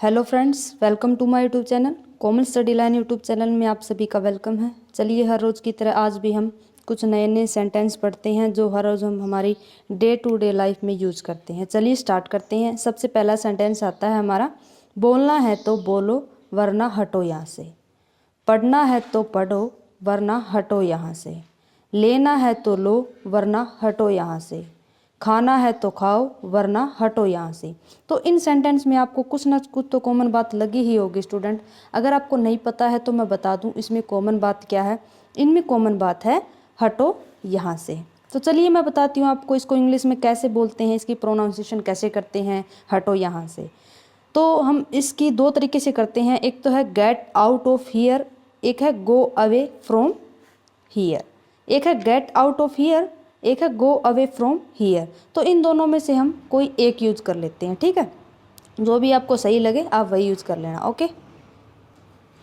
Hello friends, welcome to my YouTube channel common study line YouTube channel में आप सभी का वेलकम है। चलिए हर रोज़ की तरह आज भी हम कुछ नए नए सेंटेंस पढ़ते हैं जो हर रोज़ हम हमारी डे टू डे लाइफ में यूज़ करते हैं। चलिए स्टार्ट करते हैं। सबसे पहला सेंटेंस आता है हमारा, बोलना है तो बोलो वरना हटो यहाँ से। पढ़ना है तो पढ़ो वरना हटो यहाँ से। लेना है तो लो वरना हटो यहाँ से। खाना है तो खाओ वरना हटो यहाँ से। तो इन सेंटेंस में आपको कुछ ना कुछ तो कॉमन बात लगी ही होगी स्टूडेंट। अगर आपको नहीं पता है तो मैं बता दूं इसमें कॉमन बात क्या है। इनमें कॉमन बात है हटो यहाँ से। तो चलिए मैं बताती हूँ आपको इसको इंग्लिश में कैसे बोलते हैं, इसकी प्रोनाउंसिएशन कैसे करते हैं हटो यहाँ से। तो हम इसकी दो तरीके से करते हैं। एक तो है गेट आउट ऑफ हियर, एक है गो अवे फ्रॉम हियर। एक है गेट आउट ऑफ हियर, एक है गो अवे फ्रॉम हियर। तो इन दोनों में से हम कोई एक यूज कर लेते हैं, ठीक है। जो भी आपको सही लगे आप वही यूज कर लेना, ओके।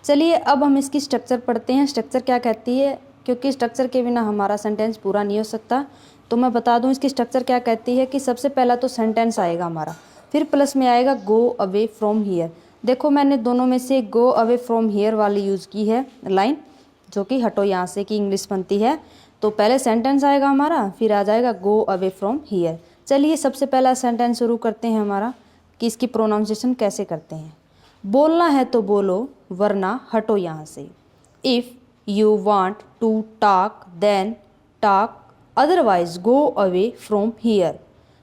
चलिए अब हम इसकी स्ट्रक्चर पढ़ते हैं। स्ट्रक्चर क्या कहती है, क्योंकि स्ट्रक्चर के बिना हमारा सेंटेंस पूरा नहीं हो सकता। तो मैं बता दूं इसकी स्ट्रक्चर क्या कहती है कि सबसे पहला तो सेंटेंस आएगा हमारा, फिर प्लस में आएगा गो अवे फ्रॉम हियर। देखो मैंने दोनों में से गो अवे फ्रॉम हियर वाली यूज़ की है लाइन, जो कि हटो यहाँ से की इंग्लिश बनती है। तो पहले सेंटेंस आएगा हमारा, फिर आ जाएगा गो अवे फ्रॉम हियर। चलिए सबसे पहला सेंटेंस शुरू करते हैं हमारा कि इसकी प्रोनाउंसिएशन कैसे करते हैं। बोलना है तो बोलो वरना हटो यहाँ से। If you want to talk then talk, otherwise go away from here.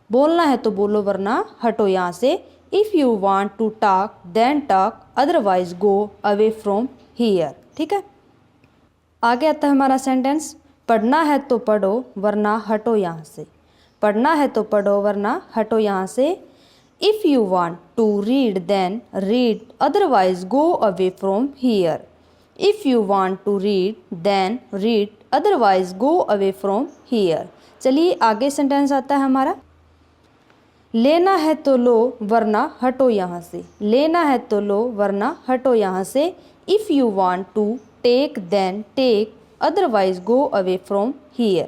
बोलना है तो बोलो वरना हटो यहाँ से। If you want to talk then talk, otherwise go away from here. ठीक है, आगे आता है हमारा सेंटेंस, पढ़ना है तो पढ़ो वरना हटो यहाँ से। पढ़ना है तो पढ़ो वरना हटो यहाँ से। If you want to read then read, otherwise go away from here. If you want to read then read, otherwise go away from here. चलिए आगे सेंटेंस आता है हमारा, लेना है तो लो वरना हटो यहाँ से। लेना है तो लो वरना हटो यहाँ से। If you want to take then take, otherwise go away from here.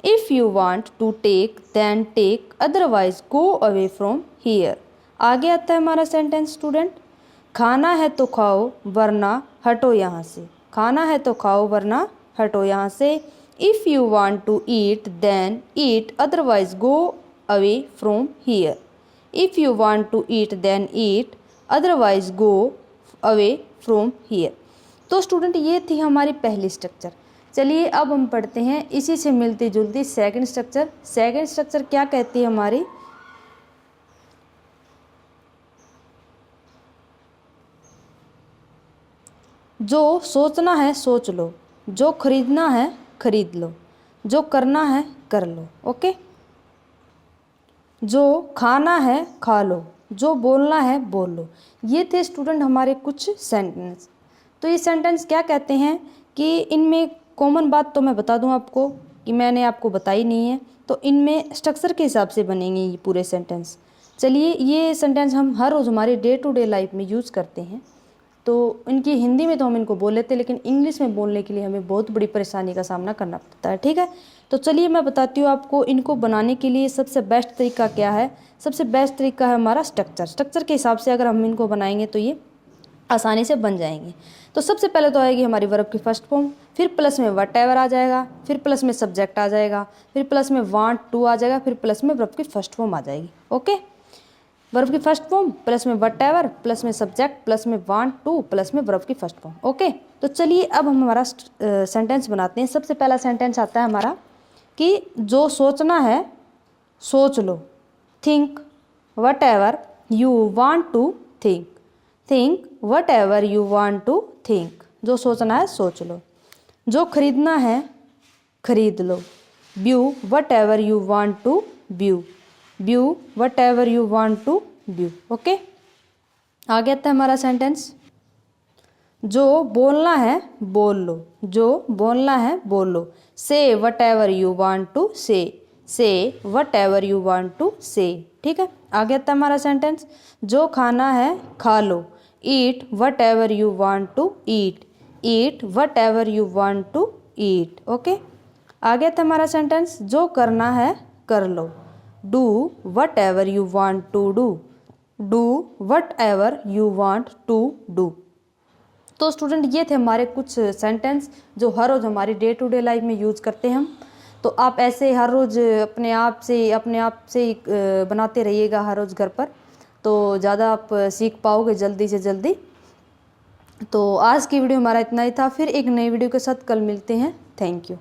If you want to take then take, otherwise go away from here. आगे आता है हमारा सेंटेंस स्टूडेंट, खाना है तो खाओ वरना हटो यहाँ से। खाना है तो खाओ वरना हटो यहाँ से। If you want to eat then eat, otherwise go away from here. If you want to eat then eat, otherwise go away from here. तो स्टूडेंट ये थी हमारी पहली स्ट्रक्चर। चलिए अब हम पढ़ते हैं इसी से मिलती जुलती सेकंड स्ट्रक्चर। सेकंड स्ट्रक्चर क्या कहती है हमारी, जो सोचना है सोच लो, जो खरीदना है खरीद लो, जो करना है कर लो, ओके। जो खाना है खा लो, जो बोलना है बोल लो। ये थे स्टूडेंट हमारे कुछ सेंटेंस। तो ये सेंटेंस क्या कहते हैं कि इनमें कॉमन बात तो मैं बता दूं आपको कि मैंने आपको बताई नहीं है। तो इनमें स्ट्रक्चर के हिसाब से बनेंगे ये पूरे सेंटेंस। चलिए ये सेंटेंस हम हर रोज़ हमारे डे टू डे लाइफ में यूज़ करते हैं। तो इनकी हिंदी में तो हम इनको बोल लेते हैं, लेकिन इंग्लिश में बोलने के लिए हमें बहुत बड़ी परेशानी का सामना करना पड़ता है, ठीक है। तो चलिए मैं बताती हूँ आपको इनको बनाने के लिए सबसे बेस्ट तरीका क्या है। सबसे बेस्ट तरीका है हमारा स्ट्रक्चर। स्ट्रक्चर के हिसाब से अगर हम इनको बनाएंगे तो ये आसानी से बन जाएंगे। तो सबसे पहले तो आएगी हमारी वर्ब की फर्स्ट फॉर्म, फिर प्लस में व्हाटएवर आ जाएगा, फिर प्लस में सब्जेक्ट आ जाएगा, फिर प्लस में वांट टू आ जाएगा, फिर प्लस में वर्ब की फर्स्ट फॉर्म आ जाएगी, ओके। वर्ब की फर्स्ट फॉर्म प्लस में व्हाटएवर प्लस में सब्जेक्ट प्लस में वांट टू प्लस में वर्ब की फर्स्ट फॉर्म, ओके। तो चलिए अब हम हमारा सेंटेंस बनाते हैं। सबसे पहला सेंटेंस आता है हमारा कि जो सोचना है सोच लो। Think whatever you want to think. Think whatever you want to think. जो सोचना है सोच लो। जो खरीदना है खरीद लो। View whatever you want to view. View whatever you want to view, okay. आगे आता है हमारा सेंटेंस, जो बोलना है बोल लो। जो बोलना है बोल लो। Say whatever you want to से। Say whatever you want to से, ठीक है। आगे आता है हमारा सेंटेंस, जो खाना है खा लो। Eat whatever you want to eat. Eat whatever you want to eat. Okay, आगे था हमारा सेंटेंस, जो करना है कर लो। Do whatever you want to do. Do whatever you want to do. तो स्टूडेंट ये थे हमारे कुछ सेंटेंस जो हर रोज़ हमारी डे टू डे लाइफ में यूज़ करते हैं हम। तो आप ऐसे हर रोज़ अपने आप से ही बनाते रहिएगा हर रोज़ घर पर, तो ज़्यादा आप सीख पाओगे जल्दी से जल्दी। तो आज की वीडियो हमारा इतना ही था, फिर एक नई वीडियो के साथ कल मिलते हैं। Thank you.